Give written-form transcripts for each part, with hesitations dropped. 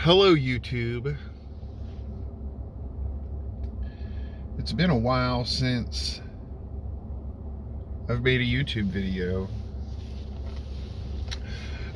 Hello, YouTube. It's been a while since I've made a YouTube video.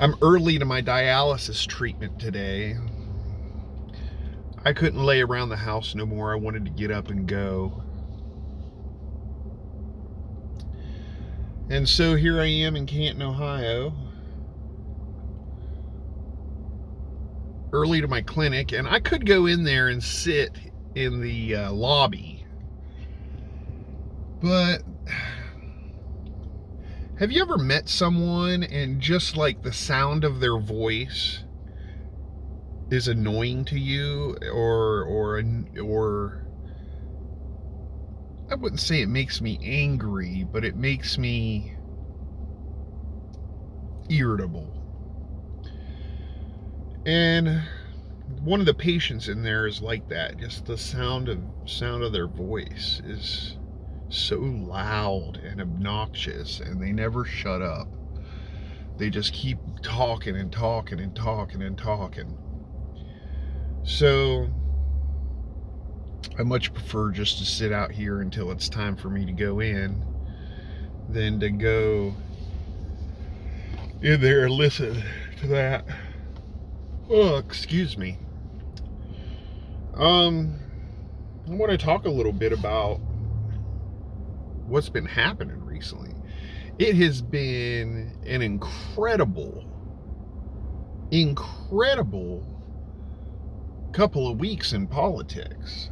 I'm early to my dialysis treatment today. I couldn't lay around the house no more. I wanted to get up and go. And so here I am in Canton, Ohio, early to my clinic, and I could go in there and sit in the lobby. But have you ever met someone and just like the sound of their voice is annoying to you, or I wouldn't say it makes me angry, but it makes me irritable. And one of the patients in there is like that. Just the sound of their voice is so loud and obnoxious, and they never shut up. They just keep talking and talking and talking and talking. So I much prefer just to sit out here until it's time for me to go in than to go in there and listen to that. Oh, excuse me. I want to talk a little bit about what's been happening recently. It has been an incredible couple of weeks in politics.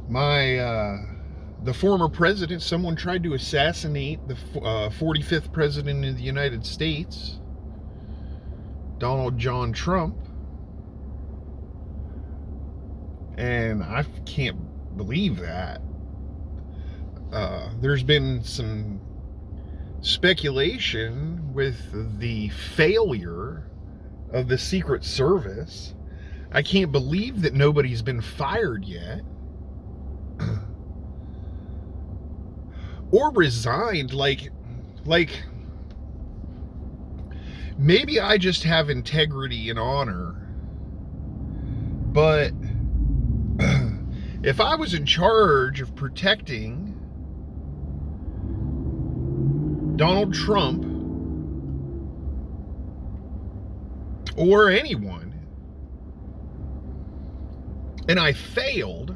The former president, someone tried to assassinate the 45th president of the United States, Donald John Trump. And I can't believe that. There's been some speculation with the failure of the Secret Service. I can't believe that nobody's been fired yet or resigned. Like maybe I just have integrity and honor, but if I was in charge of protecting Donald Trump or anyone, and I failed,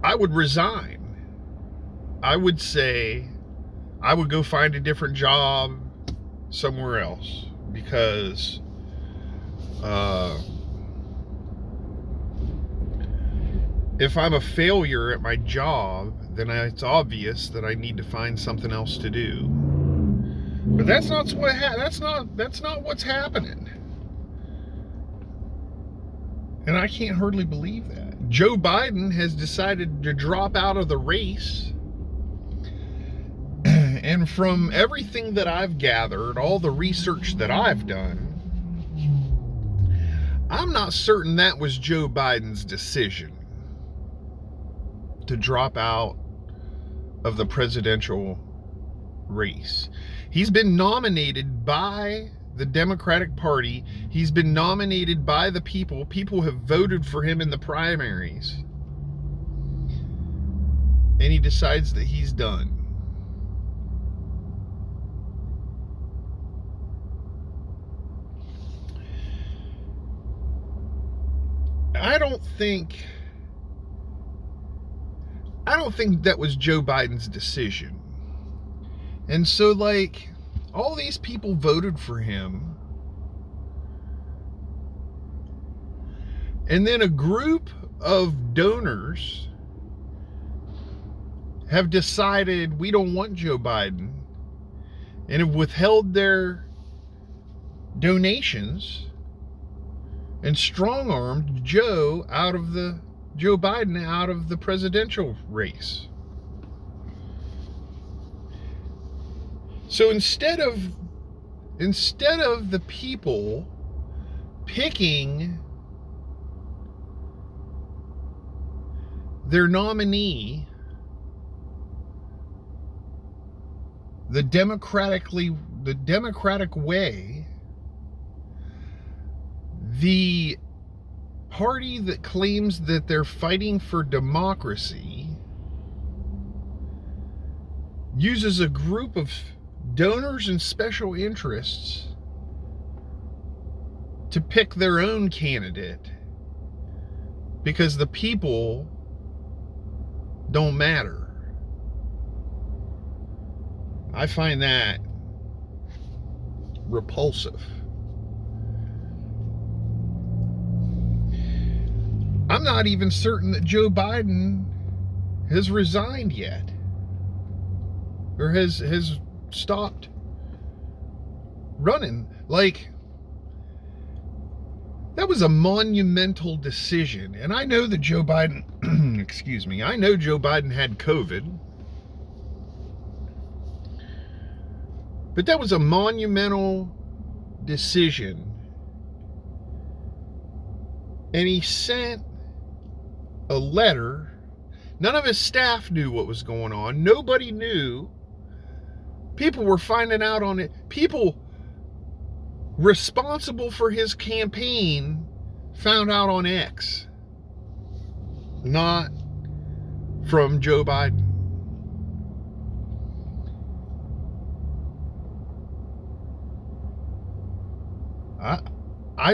I would resign. I would say I would go find a different job somewhere else, because if I'm a failure at my job, then it's obvious that I need to find something else to do. But that's not what's happening. And I can't hardly believe that. Joe Biden has decided to drop out of the race. And from everything that I've gathered, all the research that I've done, I'm not certain that was Joe Biden's decision to drop out of the presidential race. He's been nominated by the Democratic Party. He's been nominated by the people. People have voted for him in the primaries. And he decides that he's done. I don't think that was Joe Biden's decision. And so, like, all these people voted for him, and then a group of donors have decided we don't want Joe Biden, and have withheld their donations and strong-armed Joe Biden out of the presidential race. So instead of the people picking their nominee the democratic way, The party that claims that they're fighting for democracy uses a group of donors and special interests to pick their own candidate because the people don't matter. I find that repulsive. I'm not even certain that Joe Biden has resigned yet, or has stopped running. Like, that was a monumental decision. And I know that Joe Biden, excuse me, I know Joe Biden had COVID. But that was a monumental decision. And he sent a letter. None of his staff knew what was going on. Nobody knew. People were finding out on it. People responsible for his campaign found out on X, not from Joe Biden. I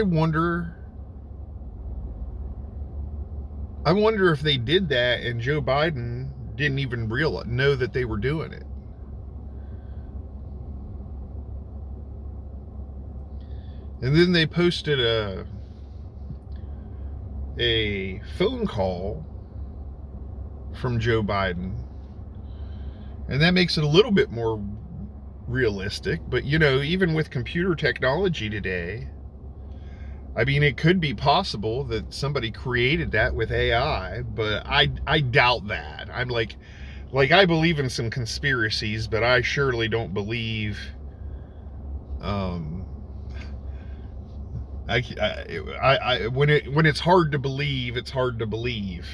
wonder if they did that and Joe Biden didn't even know that they were doing it. And then they posted a phone call from Joe Biden. And that makes it a little bit more realistic. But, you know, even with computer technology today, I mean, it could be possible that somebody created that with AI, but I doubt that. I'm like I believe in some conspiracies, but I surely don't believe when it's hard to believe, it's hard to believe.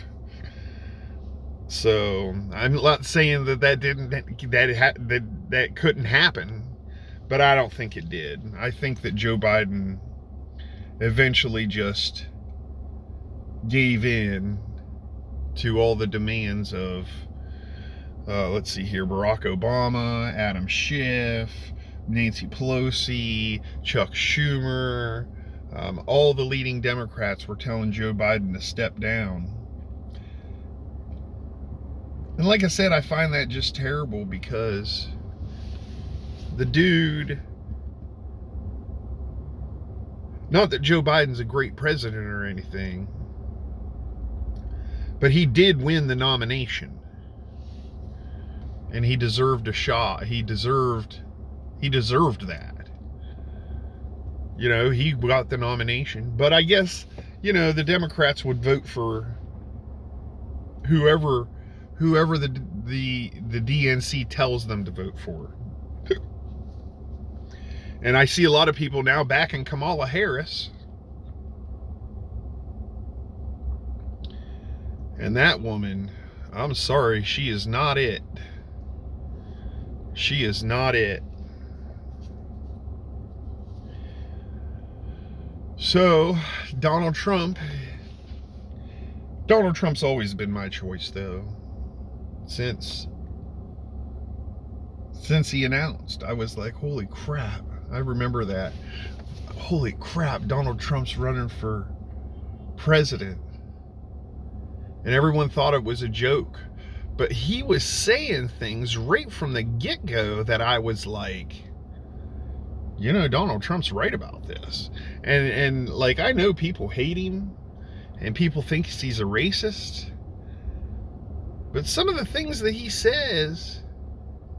So I'm not saying that couldn't happen, but I don't think it did. I think that Joe Biden eventually just gave in to all the demands of, let's see here, Barack Obama, Adam Schiff, Nancy Pelosi, Chuck Schumer. All the leading Democrats were telling Joe Biden to step down. And like I said, I find that just terrible because the dude, not that Joe Biden's a great president or anything, but he did win the nomination. And he deserved a shot. He deserved that. You know, he got the nomination. But I guess, you know, the Democrats would vote for whoever the DNC tells them to vote for. And I see a lot of people now backing Kamala Harris. And that woman, I'm sorry, she is not it. She is not it. So, Donald Trump's always been my choice, though. Since he announced, I was like, holy crap. I remember that. Holy crap, Donald Trump's running for president. And everyone thought it was a joke. But he was saying things right from the get-go that I was like, you know, Donald Trump's right about this. And like, I know people hate him and people think he's a racist. But some of the things that he says,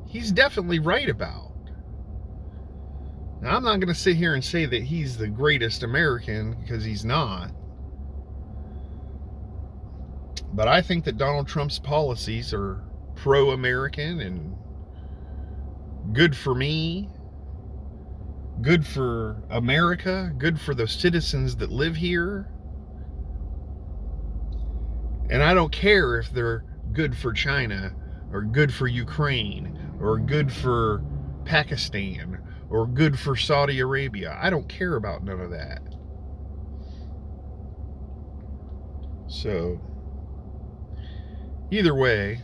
he's definitely right about. Now, I'm not going to sit here and say that he's the greatest American, because he's not. But I think that Donald Trump's policies are pro-American and good for me, good for America, good for the citizens that live here. And I don't care if they're good for China or good for Ukraine or good for Pakistan or good for Saudi Arabia. I don't care about none of that. So, either way,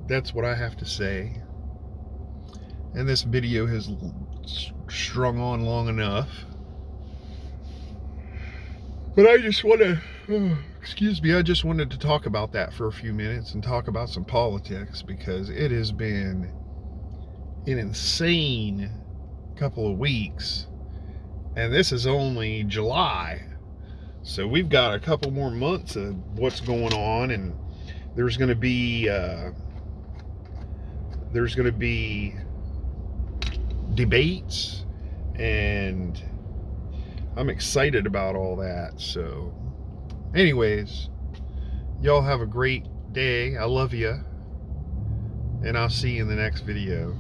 that's what I have to say. And this video has strung on long enough. But I just want to, excuse me, I just wanted to talk about that for a few minutes and talk about some politics, because it has been an insane couple of weeks. And this is only July. So we've got a couple more months of what's going on, and there's going to be debates, and I'm excited about all that. So anyways, y'all have a great day. I love you, and I'll see you in the next video.